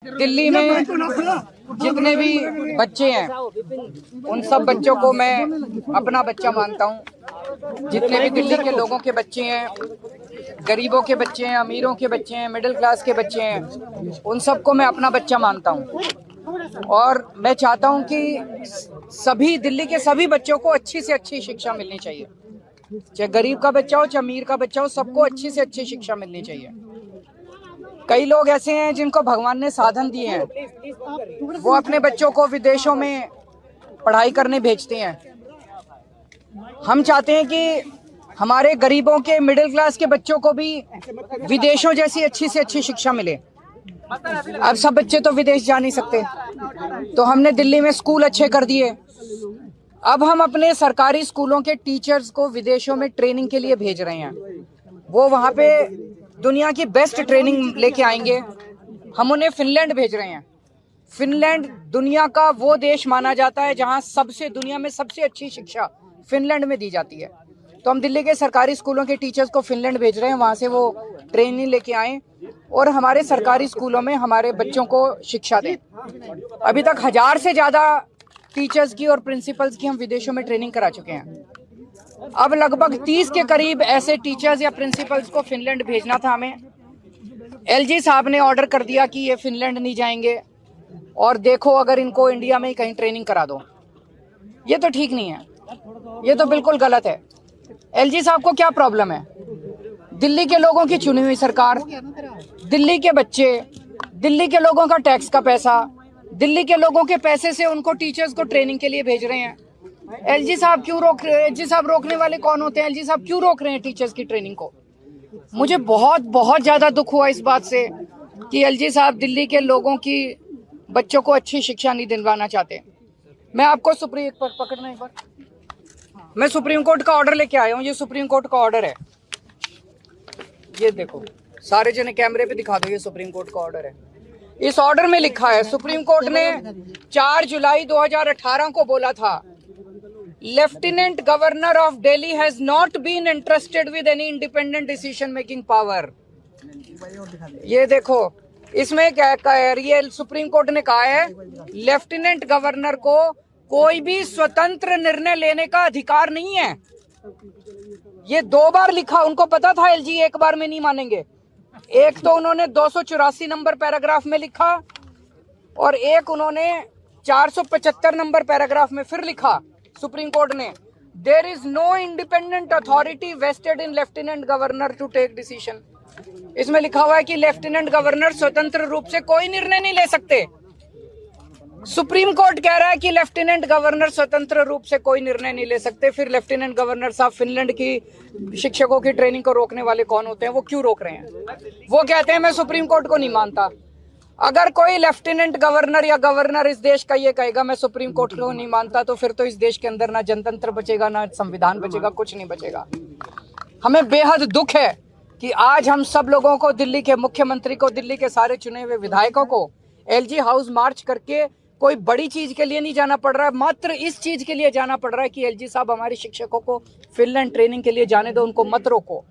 दिल्ली में जितने भी बच्चे हैं उन सब बच्चों को मैं अपना बच्चा मानता हूँ। जितने भी दिल्ली के लोगों के बच्चे हैं, गरीबों के बच्चे हैं, अमीरों के बच्चे हैं, मिडिल क्लास के बच्चे हैं, उन सबको मैं अपना बच्चा मानता हूँ। और मैं चाहता हूँ कि सभी दिल्ली के सभी बच्चों को अच्छी से अच्छी शिक्षा मिलनी चाहिए। चाहे गरीब का बच्चा हो, चाहे अमीर का बच्चा हो, सबको अच्छी से अच्छी शिक्षा मिलनी चाहिए। कई लोग ऐसे हैं जिनको भगवान ने साधन दिए हैं, वो अपने बच्चों को विदेशों में पढ़ाई करने भेजते हैं। हम चाहते हैं कि हमारे गरीबों के, मिडिल क्लास के बच्चों को भी विदेशों जैसी अच्छी से अच्छी शिक्षा मिले। अब सब बच्चे तो विदेश जा नहीं सकते, तो हमने दिल्ली में स्कूल अच्छे कर दिए। अब हम अपने सरकारी स्कूलों के टीचर्स को विदेशों में ट्रेनिंग के लिए भेज रहे हैं। वो वहाँ पे दुनिया की बेस्ट ट्रेनिंग लेके आएंगे। हम उन्हें फिनलैंड भेज रहे हैं। फिनलैंड दुनिया का वो देश माना जाता है जहाँ दुनिया में सबसे अच्छी शिक्षा फिनलैंड में दी जाती है। तो हम दिल्ली के सरकारी स्कूलों के टीचर्स को फिनलैंड भेज रहे हैं, वहाँ से वो ट्रेनिंग लेके आएँ और हमारे सरकारी स्कूलों में हमारे बच्चों को शिक्षा दें। अभी तक 1000 से ज़्यादा टीचर्स की और प्रिंसिपल्स की हम विदेशों में ट्रेनिंग करा चुके हैं। अब लगभग 30 के करीब ऐसे टीचर्स या प्रिंसिपल्स को फिनलैंड भेजना था हमें। एलजी साहब ने ऑर्डर कर दिया कि ये फिनलैंड नहीं जाएंगे और देखो अगर इनको इंडिया में ही कहीं ट्रेनिंग करा दो। ये तो ठीक नहीं है, ये तो बिल्कुल गलत है। एलजी साहब को क्या प्रॉब्लम है? दिल्ली के लोगों की चुनी हुई सरकार, दिल्ली के बच्चे, दिल्ली के लोगों का टैक्स का पैसा, दिल्ली के लोगों के पैसे से उनको टीचर्स को ट्रेनिंग के लिए भेज रहे हैं। एलजी साहब क्यों रोक रहे हैं? एलजी साहब रोकने वाले कौन होते हैं? एलजी साहब क्यों रोक रहे हैं टीचर्स की ट्रेनिंग को? मुझे बहुत ज्यादा दुख हुआ इस बात से कि एलजी साहब दिल्ली के लोगों की बच्चों को अच्छी शिक्षा नहीं दिलवाना चाहते। मैं आपको सुप्रीम पकड़ना एक बार, मैं सुप्रीम कोर्ट का ऑर्डर लेके आया हूँ। ये सुप्रीम कोर्ट का ऑर्डर है, ये देखो, सारे जने कैमरे पे दिखा दो, ये सुप्रीम कोर्ट का ऑर्डर है। इस ऑर्डर में लिखा है, सुप्रीम कोर्ट ने 4 जुलाई 2018 को बोला था, lieutenant governor of Delhi has not been interested with any independent decision making power. ये देखो, इसमें क्या है, ये सुप्रीम कोर्ट ने कहा है लेफ्टिनेंट गवर्नर को कोई भी स्वतंत्र निर्णय लेने का अधिकार नहीं है। ये 2 बार लिखा, उनको पता था एलजी एक बार में नहीं मानेंगे। एक तो उन्होंने 284 नंबर पैराग्राफ में लिखा और एक उन्होंने 475 नंबर पैराग्राफ में फिर लिखा सुप्रीम कोर्ट ने, there is no independent authority vested in lieutenant governor to take decision. इसमें लिखा हुआ है कि लेफ्टिनेंट गवर्नर स्वतंत्र रूप से कोई निर्णय नहीं ले सकते। सुप्रीम कोर्ट कह रहा है कि लेफ्टिनेंट गवर्नर स्वतंत्र रूप से कोई निर्णय नहीं ले सकते। फिर लेफ्टिनेंट गवर्नर साहब फिनलैंड की शिक्षकों की ट्रेनिंग को रोकने वाले कौन होते हैं? वो क्यों रोक रहे हैं? वो कहते हैं मैं सुप्रीम कोर्ट को नहीं मानता। अगर कोई लेफ्टिनेंट गवर्नर या गवर्नर इस देश का ये कहेगा मैं सुप्रीम कोर्ट को नहीं मानता, तो फिर तो इस देश के अंदर ना जनतंत्र बचेगा, ना संविधान बचेगा, कुछ नहीं बचेगा। हमें बेहद दुख है कि आज हम सब लोगों को, दिल्ली के मुख्यमंत्री को, दिल्ली के सारे चुने हुए विधायकों को एलजी हाउस मार्च करके कोई बड़ी चीज के लिए नहीं जाना पड़ रहा है, मात्र इस चीज के लिए जाना पड़ रहा है कि एलजी साहब हमारे शिक्षकों को फिनलैंड ट्रेनिंग के लिए जाने दो, उनको मत रोको।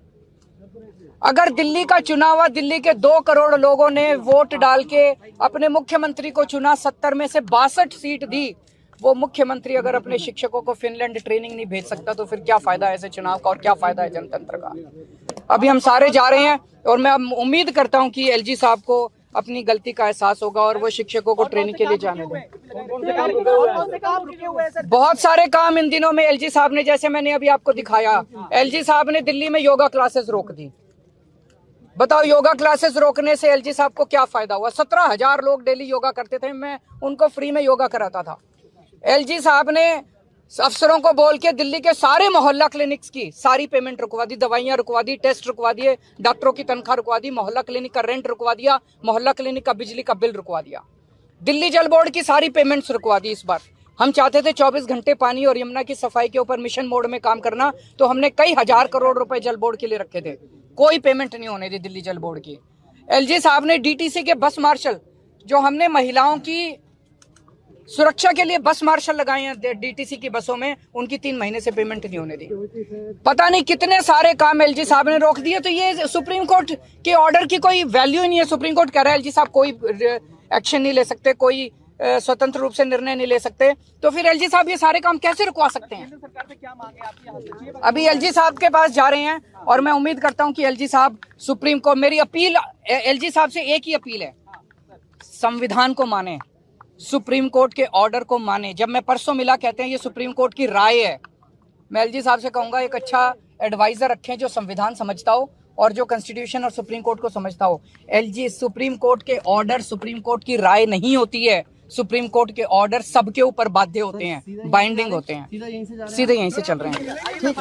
अगर दिल्ली का चुनाव हुआ, दिल्ली के 2 करोड़ लोगों ने वोट डाल के अपने मुख्यमंत्री को चुना, 70 में से 62 सीट दी, वो मुख्यमंत्री अगर अपने शिक्षकों को फिनलैंड ट्रेनिंग नहीं भेज सकता, तो फिर क्या फायदा है ऐसे चुनाव का और क्या फायदा है जनतंत्र का? अभी हम सारे जा रहे हैं और मैं उम्मीद करता हूं कि एलजी साहब को अपनी गलती का एहसास होगा और वो शिक्षकों को ट्रेनिंग के लिए जाने दें। बहुत सारे काम इन दिनों में एलजी साहब ने, जैसे मैंने अभी आपको दिखाया, एलजी साहब ने दिल्ली में योगा क्लासेस रोक दी। बताओ, योगा क्लासेस रोकने से एलजी साहब को क्या फायदा हुआ? 17,000 लोग डेली योगा करते थे, मैं उनको फ्री में योगा कराता था। एलजी साहब ने अफसरों को बोल के दिल्ली के सारे मोहल्ला क्लिनिक्स की सारी पेमेंट रुकवा दी, दवाइयां रुकवा दी, टेस्ट रुकवा दिए, डॉक्टरों की तनख्वाह रुकवा दी, मोहल्ला क्लिनिक का रेंट रुकवा दिया, मोहल्ला क्लिनिक का बिजली का बिल रुकवा दिया, दिल्ली जल बोर्ड की सारी पेमेंट्स रुकवा दी। इस बार हम चाहते थे 24 घंटे पानी और यमुना की सफाई के ऊपर मिशन मोड में काम करना, तो हमने कई 1000 करोड़ रुपए जल बोर्ड के लिए रखे थे, कोई पेमेंट नहीं होने दी दिल्ली जल बोर्ड की। एलजी साहब ने डीटीसी के बस मार्शल, जो हमने महिलाओं की सुरक्षा के लिए बस मार्शल लगाए हैं डीटीसी की बसों में, उनकी 3 महीने से पेमेंट नहीं होने दी। पता नहीं कितने सारे काम एलजी साहब ने रोक दिए। तो ये सुप्रीम कोर्ट के ऑर्डर की कोई वैल्यू ही नहीं है। सुप्रीम कोर्ट कह रहा है एलजी साहब कोई एक्शन नहीं ले सकते, कोई स्वतंत्र रूप से निर्णय नहीं ले सकते, तो फिर एलजी साहब ये सारे काम कैसे रुकवा सकते हैं? अभी एलजी साहब के पास जा रहे हैं और मैं उम्मीद करता हूं कि एलजी साहब सुप्रीम कोर्ट, मेरी अपील एलजी साहब से एक ही अपील है, संविधान को माने, सुप्रीम कोर्ट के ऑर्डर को माने। जब मैं परसों मिला, कहते हैं ये सुप्रीम कोर्ट की राय है, मैं एलजी साहब से कहूंगा एक अच्छा एडवाइजर रखें जो संविधान समझता हो और जो कॉन्स्टिट्यूशन और सुप्रीम कोर्ट को समझता हो। एलजी, सुप्रीम कोर्ट के ऑर्डर सुप्रीम कोर्ट की राय नहीं होती है, सुप्रीम कोर्ट के ऑर्डर सबके ऊपर बाध्य होते हैं, बाइंडिंग होते हैं। सीधे यहीं से चल रहे हैं।